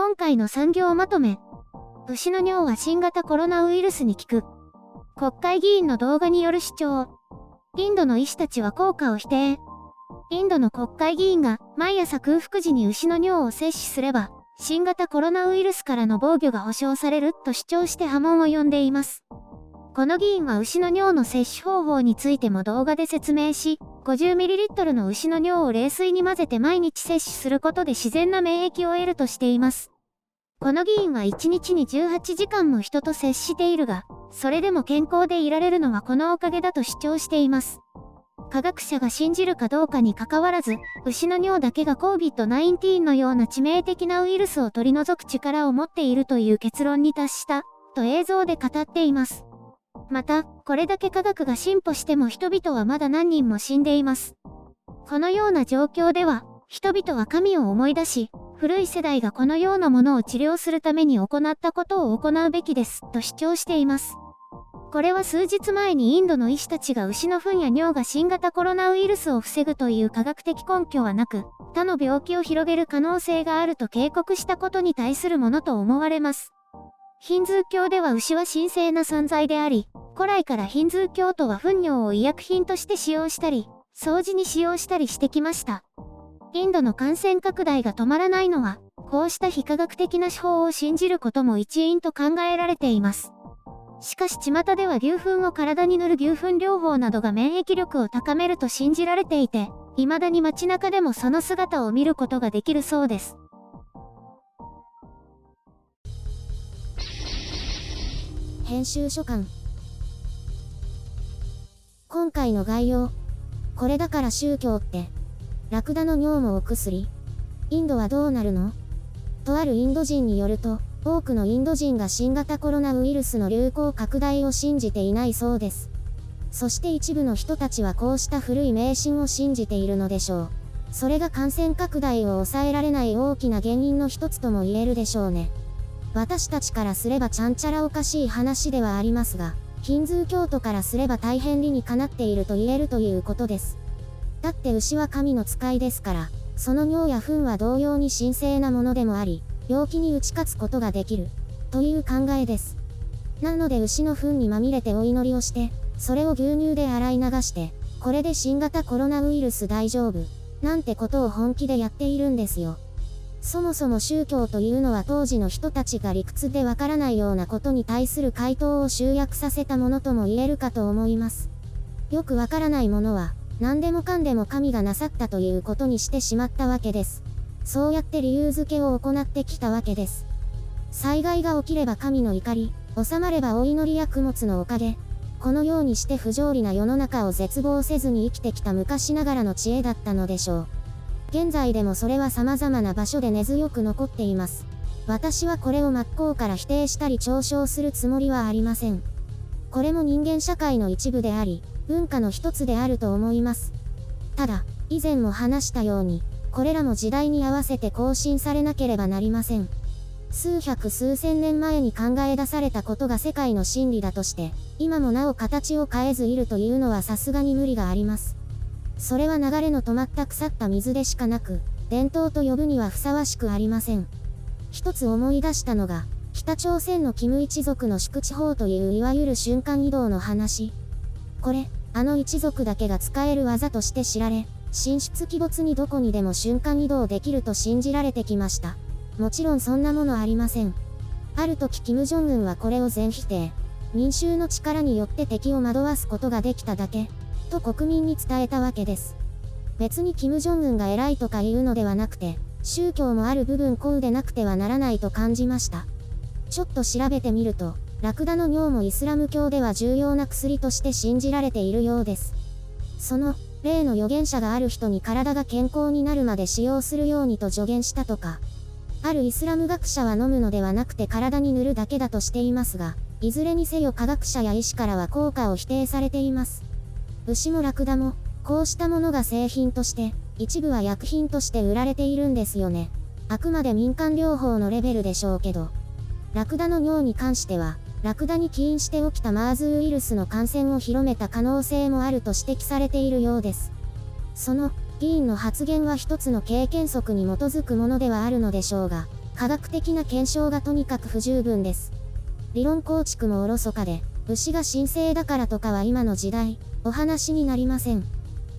今回の産業まとめ。牛の尿は新型コロナウイルスに効く。国会議員の動画による主張。インドの医師たちは効果を否定。インドの国会議員が毎朝空腹時に牛の尿を摂取すれば、新型コロナウイルスからの防御が保証されると主張して波紋を呼んでいます。この議員は牛の尿の摂取方法についても動画で説明し、50ml の牛の尿を冷水に混ぜて毎日摂取することで自然な免疫を得るとしています。この議員は1日に18時間も人と接しているが、それでも健康でいられるのはこのおかげだと主張しています。科学者が信じるかどうかにかかわらず、牛の尿だけが COVID-19 のような致命的なウイルスを取り除く力を持っているという結論に達した、と映像で語っています。また、これだけ科学が進歩しても人々はまだ何人も死んでいます。このような状況では、人々は神を思い出し、古い世代がこのようなものを治療するために行ったことを行うべきです、と主張しています。これは数日前にインドの医師たちが牛の糞や尿が新型コロナウイルスを防ぐという科学的根拠はなく、他の病気を広げる可能性があると警告したことに対するものと思われます。ヒンズー教では牛は神聖な存在であり、古来からヒンズー教徒は糞尿を医薬品として使用したり、掃除に使用したりしてきました。インドの感染拡大が止まらないのは、こうした非科学的な手法を信じることも一因と考えられています。しかし巷では牛糞を体に塗る牛糞療法などが免疫力を高めると信じられていて、未だに街中でもその姿を見ることができるそうです。編集所感。今回の概要。これだから宗教って。ラクダの尿もお薬。インドはどうなるの？とあるインド人によると、多くのインド人が新型コロナウイルスの流行拡大を信じていないそうです。そして一部の人たちはこうした古い迷信を信じているのでしょう。それが感染拡大を抑えられない大きな原因の一つとも言えるでしょうね。私たちからすればちゃんちゃらおかしい話ではありますが、ヒンズー教徒からすれば大変理にかなっていると言えるということです。だって牛は神の使いですから、その尿や糞は同様に神聖なものでもあり、病気に打ち勝つことができる、という考えです。なので牛の糞にまみれてお祈りをして、それを牛乳で洗い流して、これで新型コロナウイルス大丈夫、なんてことを本気でやっているんですよ。そもそも宗教というのは当時の人たちが理屈でわからないようなことに対する回答を集約させたものとも言えるかと思います。よくわからないものは、何でもかんでも神がなさったということにしてしまったわけです。そうやって理由付けを行ってきたわけです。災害が起きれば神の怒り、収まればお祈りや供物のおかげ。このようにして不条理な世の中を絶望せずに生きてきた昔ながらの知恵だったのでしょう。現在でもそれは様々な場所で根強く残っています。私はこれを真っ向から否定したり嘲笑するつもりはありません。これも人間社会の一部であり、文化の一つであると思います。ただ、以前も話したように、これらも時代に合わせて更新されなければなりません。数百数千年前に考え出されたことが世界の真理だとして、今もなお形を変えずいるというのはさすがに無理があります。それは流れの止まった腐った水でしかなく、伝統と呼ぶにはふさわしくありません。一つ思い出したのが、北朝鮮のキム一族の宿地法といういわゆる瞬間移動の話。これ、あの一族だけが使える技として知られ、神出鬼没にどこにでも瞬間移動できると信じられてきました。もちろんそんなものありません。ある時キム・ジョンウンはこれを全否定。民衆の力によって敵を惑わすことができただけ。と国民に伝えたわけです。別にキム・ジョンウンが偉いとか言うのではなくて、宗教もある部分こうでなくてはならないと感じました。ちょっと調べてみると、ラクダの尿もイスラム教では重要な薬として信じられているようです。その、例の預言者がある人に体が健康になるまで使用するようにと助言したとか、あるイスラム学者は飲むのではなくて体に塗るだけだとしていますが、いずれにせよ科学者や医師からは効果を否定されています。牛もラクダも、こうしたものが製品として、一部は薬品として売られているんですよね。あくまで民間療法のレベルでしょうけど。ラクダの尿に関しては、ラクダに起因して起きたマーズウイルスの感染を広めた可能性もあると指摘されているようです。その、議員の発言は一つの経験則に基づくものではあるのでしょうが、科学的な検証がとにかく不十分です。理論構築もおろそかで、牛が神聖だからとかは今の時代、お話になりません。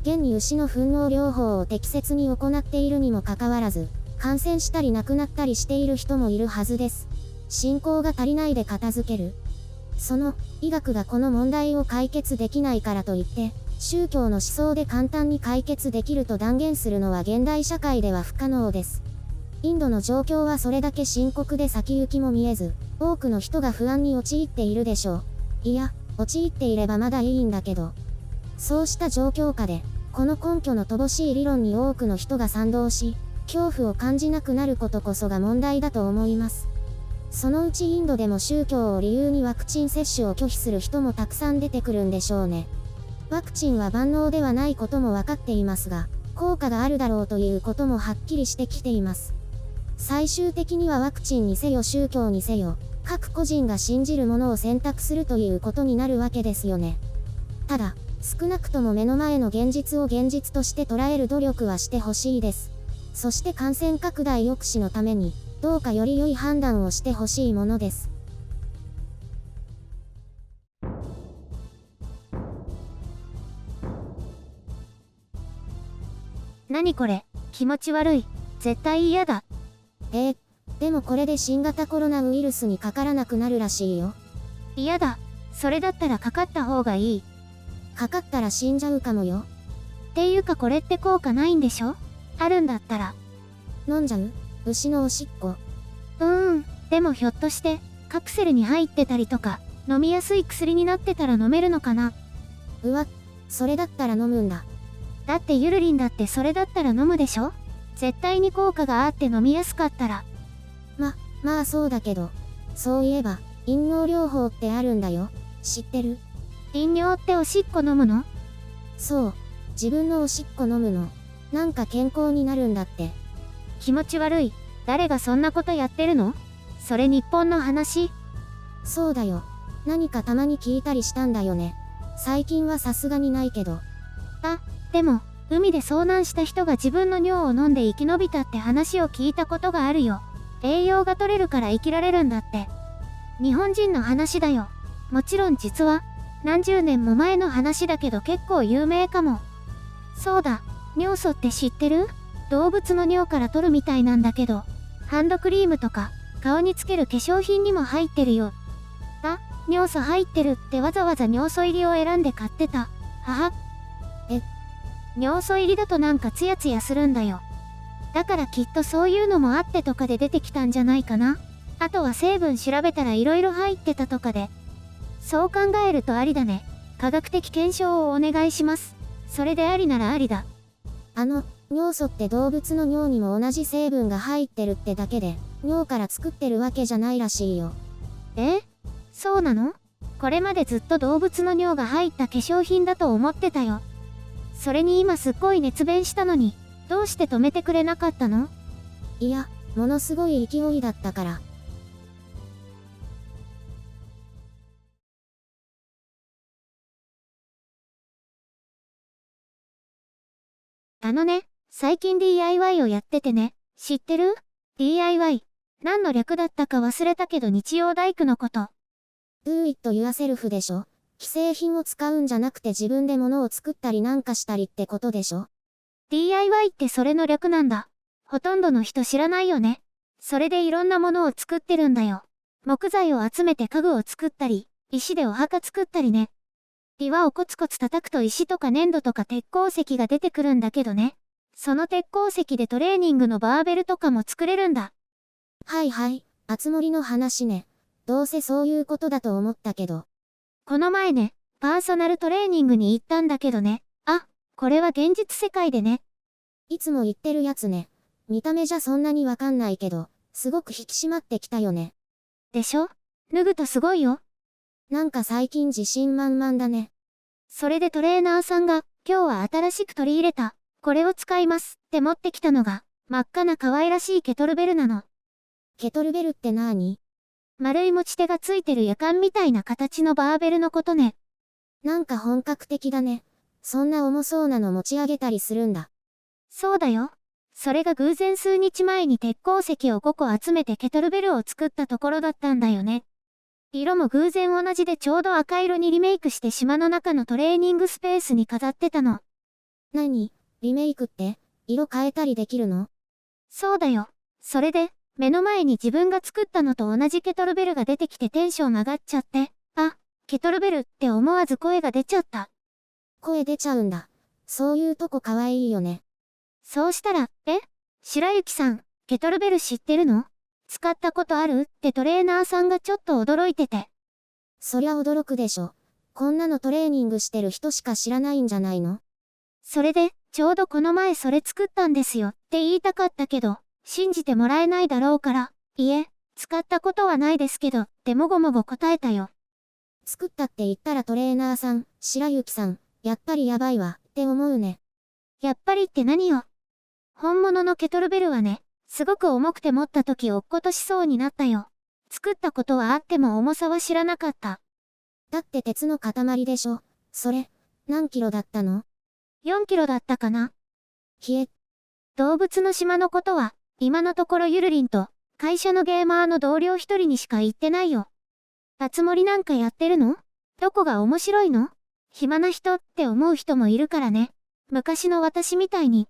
現に牛の糞尿療法を適切に行っているにもかかわらず、感染したり亡くなったりしている人もいるはずです。信仰が足りないで片付ける。その、医学がこの問題を解決できないからといって、宗教の思想で簡単に解決できると断言するのは現代社会では不可能です。インドの状況はそれだけ深刻で先行きも見えず、多くの人が不安に陥っているでしょう。いや、陥っていればまだいいんだけど。そうした状況下で、この根拠の乏しい理論に多くの人が賛同し、恐怖を感じなくなることこそが問題だと思います。そのうちインドでも宗教を理由にワクチン接種を拒否する人もたくさん出てくるんでしょうね。ワクチンは万能ではないことも分かっていますが、効果があるだろうということもはっきりしてきています。最終的にはワクチンにせよ宗教にせよ、各個人が信じるものを選択するということになるわけですよね。ただ、少なくとも目の前の現実を現実として捉える努力はしてほしいです。そして感染拡大抑止のために、どうかより良い判断をしてほしいものです。何これ、気持ち悪い。絶対嫌だ。でもこれで新型コロナウイルスにかからなくなるらしいよ。嫌だ。それだったらかかった方がいい。かかったら死んじゃうかもよ。っていうかこれって効果ないんでしょ？あるんだったら。飲んじゃう？牛のおしっこ。でもひょっとして、カプセルに入ってたりとか、飲みやすい薬になってたら飲めるのかな？うわ、それだったら飲むんだ。だってゆるりんだってそれだったら飲むでしょ？絶対に効果があって飲みやすかったら。まあそうだけど。そういえば、飲尿療法ってあるんだよ。知ってる？飲尿っておしっこ飲むの？そう。自分のおしっこ飲むの。なんか健康になるんだって。気持ち悪い。誰がそんなことやってるの？それ日本の話？そうだよ。何かたまに聞いたりしたんだよね。最近はさすがにないけど。でも、海で遭難した人が自分の尿を飲んで生き延びたって話を聞いたことがあるよ。栄養が取れるから生きられるんだって。日本人の話だよ。もちろん実は、何十年も前の話だけど結構有名かも。そうだ、尿素って知ってる？動物の尿から取るみたいなんだけど、ハンドクリームとか、顔につける化粧品にも入ってるよ。尿素入ってるってわざわざ尿素入りを選んで買ってた。尿素入りだとなんかツヤツヤするんだよ。だからきっとそういうのもあってとかで出てきたんじゃないかな。あとは成分調べたら色々入ってたとかで。そう考えるとありだね。科学的検証をお願いします。それでありならありだ。尿素って動物の尿にも同じ成分が入ってるってだけで、尿から作ってるわけじゃないらしいよ。そうなの？これまでずっと動物の尿が入った化粧品だと思ってたよ。それに今すっごい熱弁したのに、どうして止めてくれなかったの？いや、ものすごい勢いだったから。最近 DIY をやっててね。知ってる？ DIY。何の略だったか忘れたけど日曜大工のこと。Do it yourself でしょ？既製品を使うんじゃなくて自分で物を作ったりなんかしたりってことでしょ？ DIY ってそれの略なんだ。ほとんどの人知らないよね。それでいろんなものを作ってるんだよ。木材を集めて家具を作ったり、石でお墓作ったりね。岩をコツコツ叩くと石とか粘土とか鉄鉱石が出てくるんだけどね。その鉄鉱石でトレーニングのバーベルとかも作れるんだ。はいはい、あつ森の話ね。どうせそういうことだと思ったけど。この前ね、パーソナルトレーニングに行ったんだけどね。これは現実世界でね。いつも言ってるやつね。見た目じゃそんなにわかんないけど、すごく引き締まってきたよね。でしょ？脱ぐとすごいよ。なんか最近自信満々だね。それでトレーナーさんが、今日は新しく取り入れた、これを使いますって持ってきたのが、真っ赤な可愛らしいケトルベルなの。ケトルベルってなーに？丸い持ち手がついてる夜間みたいな形のバーベルのことね。なんか本格的だね。そんな重そうなの持ち上げたりするんだ。そうだよ。それが偶然数日前に鉄鉱石を5個集めてケトルベルを作ったところだったんだよね。色も偶然同じでちょうど赤色にリメイクして島の中のトレーニングスペースに飾ってたの。何？リメイクって、色変えたりできるの？そうだよ。それで、目の前に自分が作ったのと同じケトルベルが出てきてテンション上がっちゃって、あ、ケトルベルって思わず声が出ちゃった。声出ちゃうんだ。そういうとこ可愛いよね。そうしたら、白雪さん、ケトルベル知ってるの？使ったことある？ってトレーナーさんがちょっと驚いてて。そりゃ驚くでしょ。こんなのトレーニングしてる人しか知らないんじゃないの？それで、ちょうどこの前それ作ったんですよって言いたかったけど、信じてもらえないだろうから、いえ、使ったことはないですけど、ってもごもご答えたよ。作ったって言ったらトレーナーさん、白雪さん、やっぱりやばいわ、って思うね。やっぱりって何よ。本物のケトルベルはね、すごく重くて持った時落っことしそうになったよ。作ったことはあっても重さは知らなかった。だって鉄の塊でしょ。それ、何キロだったの？4キロだったかな。動物の島のことは、今のところゆるりんと、会社のゲーマーの同僚一人にしか言ってないよ。あつ森なんかやってるの？どこが面白いの？暇な人って思う人もいるからね。昔の私みたいに、